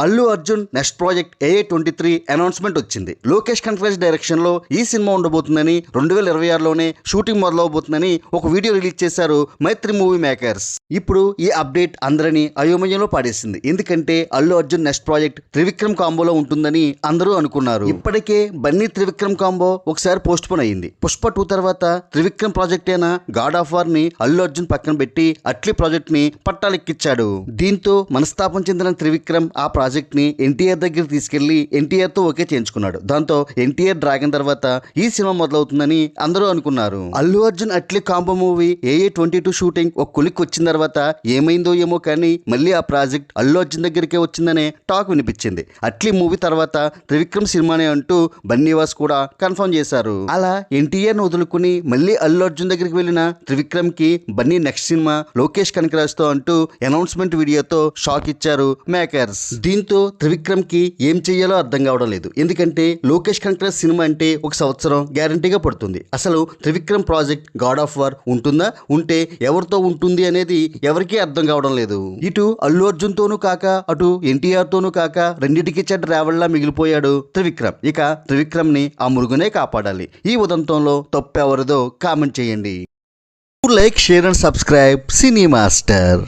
Allu Arjun next project AA23 announcement వచ్చింది. Lokesh Kanagaraj direction లో ఈ సినిమా ఉండబోతుందని 2026లోనే షూటింగ్ మొదలవబోతుందని ఒక వీడియో రిలీజ్ చేశారు మైత్రి మూవీ మేకర్స్. ఇప్పుడు ఈ అప్డేట్ అందరినీ అయోమయంలో పాడేసింది. ఎందుకంటే అల్లు అర్జున్ నెక్స్ట్ ప్రాజెక్ట్ త్రివిక్రమ్ కాంబోలో ఉంటుందని అందరూ అనుకున్నారు. ఇప్పటికే బన్నీ త్రివిక్రమ్ కాంబో ఒకసారి పోస్ట్ పోన్ అయింది. పుష్ప 2 తర్వాత త్రివిక్రమ్ ప్రాజెక్ట్ అయిన గాడ్ ఆఫ్ వార్ ని అల్లు అర్జున్ పక్కన పెట్టి అట్లీ ప్రాజెక్ట్ ని పట్టాలెక్కించాడు. దీంతో మనస్తాపం చెందిన త్రివిక్రమ్ ఆ ప్రాజెక్ట్ ని ఎన్టీఆర్ దగ్గర తీసుకెళ్లి ఎన్టీఆర్ తో ఓకే చేయించుకున్నాడు. దాంతో ఎన్టీఆర్ డ్రాగన్ తర్వాత ఈ సినిమా మొదలవుతుందని అందరూ అనుకున్నారు. Allu Arjun Atlee combo movie AA22 shooting ఒక కొలిక్ వచ్చిన తర్వాత ఏమైందో ఏమో కానీ మళ్ళీ ఆ ప్రాజెక్ట్ అల్లు అర్జున్ దగ్గరికే వచ్చిందనే టాక్ వినిపించింది. అట్లీ మూవీ తర్వాత త్రివిక్రమ్ సినిమానే అంటూ బన్నీవాస్ కూడా కన్ఫర్మ్ చేశారు. అలా ఎన్టీఆర్ ను వదులుకుని మళ్ళీ అల్లు అర్జున్ దగ్గరికి వెళ్ళిన త్రివిక్రమ్ కి బన్నీ నెక్స్ట్ సినిమా లోకేష్ కనకరాజ్ తో అంటూ అనౌన్స్మెంట్ వీడియోతో షాక్ ఇచ్చారు మేకర్స్. దీంతో త్రివిక్రమ్ కి ఏం చెయ్యాలో అర్థం కావడం లేదు. ఎందుకంటే లోకేష్ కనకరాజ్ సినిమా అంటే ఒక సంవత్సరం గ్యారంటీగా పడుతుంది. అసలు Trivikram project God of war ఉంటుందా, ఉంటే ఎవరితో ఉంటుంది అనేది ఎవరికీ అర్థం కావడం లేదు. ఇటు అల్లు అర్జున్ తోనూ కాక అటు ఎన్టీఆర్ తోనూ కాక రెండింటికి చెడ్డ రావల్లా మిగిలిపోయాడు త్రివిక్రమ్. ఇక త్రివిక్రమ్ ని ఆ మురుగునే కాపాడాలి. ఈ ఉదంతంలో తప్పెవరిదో కామెంట్ చేయండి. Like, share and subscribe cine master.